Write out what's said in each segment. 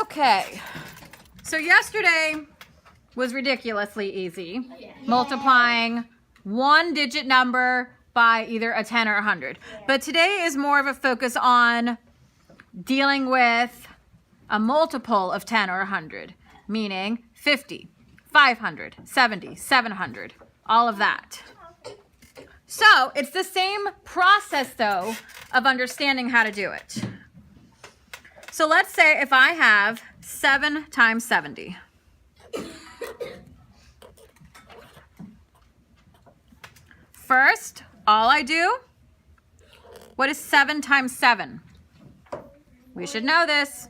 Okay, so yesterday was ridiculously easy, multiplying one digit number by either a 10 or 100. But today is more of a focus on dealing with a multiple of 10 or 100, meaning 50, 500, 70, 700, all of that. So it's the same process, though, of understanding how to do it. So let's say if I have 7 times 70. First, all I do, what is 7 times 7? We should know this.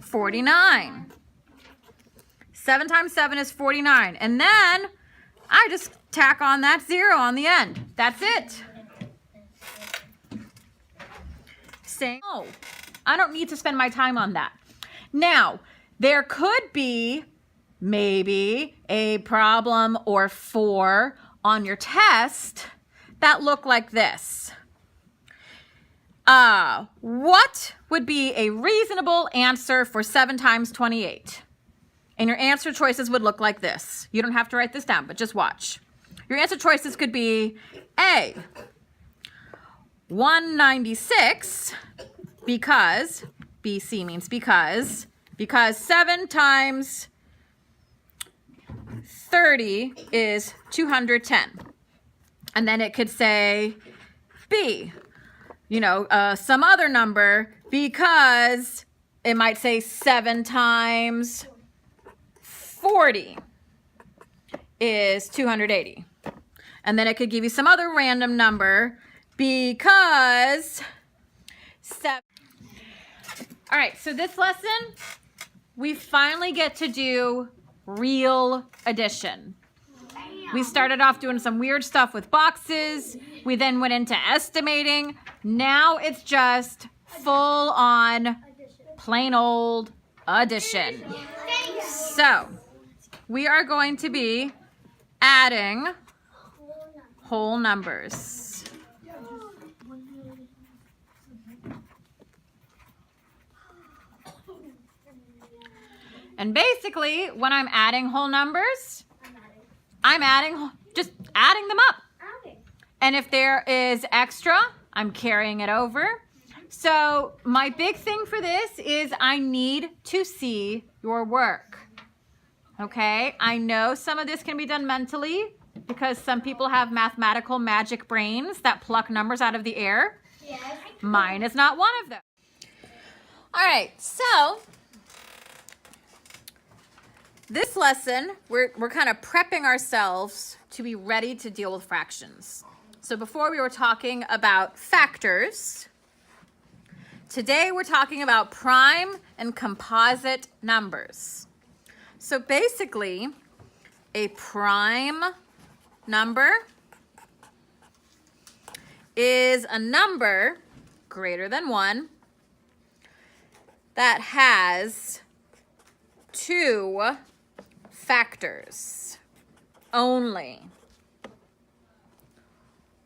49. 7 times 7 is 49. And then I just tack on that 0 on the end. That's it. Oh, I don't need to spend my time on that. Now, there could be maybe a problem or 4 on your test that look like this. What would be a reasonable answer for 7 times 28? And your answer choices would look like this. You don't have to write this down, but just watch. Your answer choices could be A, 196, because, BC means because 7 times 30 is 210. And then it could say B, some other number, because it might say 7 times 40 is 280. And then it could give you some other random number because 7. All right, so this lesson, we finally get to do real addition. We started off doing some weird stuff with boxes. We then went into estimating. Now it's just full on plain old addition. So we are going to be adding whole numbers. And basically, when I'm adding whole numbers, I'm just adding them up. And if there is extra, I'm carrying it over. So my big thing for this is I need to see your work. Okay, I know some of this can be done mentally because some people have mathematical magic brains that pluck numbers out of the air. Yes. Mine is not one of them. All right, so this lesson, we're kind of prepping ourselves to be ready to deal with fractions. So before we were talking about factors. Today we're talking about prime and composite numbers. So basically, a prime number is a number greater than 1 that has 2 factors only.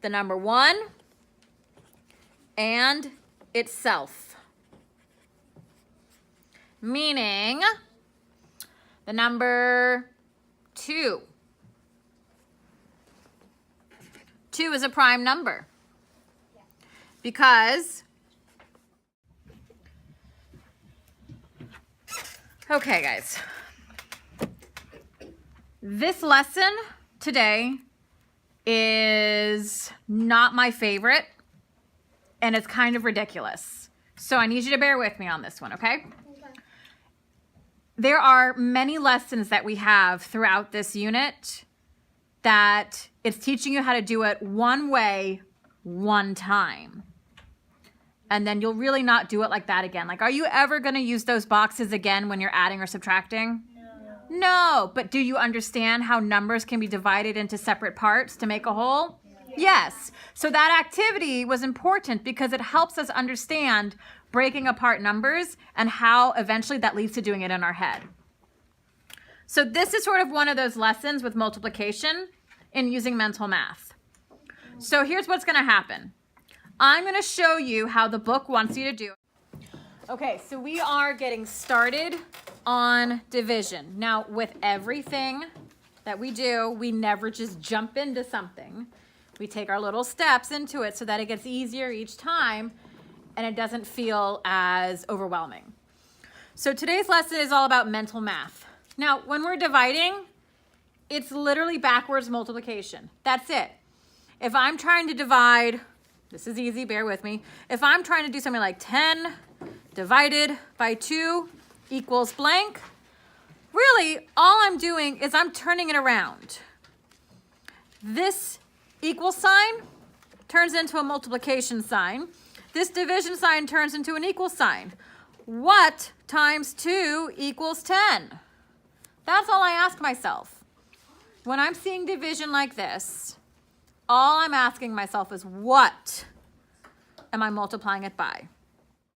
The number 1 and itself. Meaning the number 2. 2 is a prime number because, okay guys, this lesson today is not my favorite and it's kind of ridiculous. So I need you to bear with me on this one, okay? There are many lessons that we have throughout this unit that it's teaching you how to do it one way, one time. And then you'll really not do it like that again. Like, are you ever going to use those boxes again when you're adding or subtracting? No. But do you understand how numbers can be divided into separate parts to make a whole? Yes. So that activity was important because it helps us understand breaking apart numbers and how eventually that leads to doing it in our head. So this is sort of one of those lessons with multiplication in using mental math. So here's what's going to happen. I'm going to show you how the book wants you to do it. Okay, so we are getting started on division. Now, with everything that we do, we never just jump into something. We take our little steps into it so that it gets easier each time and it doesn't feel as overwhelming. So today's lesson is all about mental math. Now, when we're dividing, it's literally backwards multiplication. That's it. If I'm trying to divide, this is easy, bear with me. If I'm trying to do something like 10 divided by 2 equals blank, really all I'm doing is I'm turning it around. This equal sign turns into a multiplication sign. This division sign turns into an equal sign. What times 2 equals 10? That's all I ask myself. When I'm seeing division like this, all I'm asking myself is what am I multiplying it by?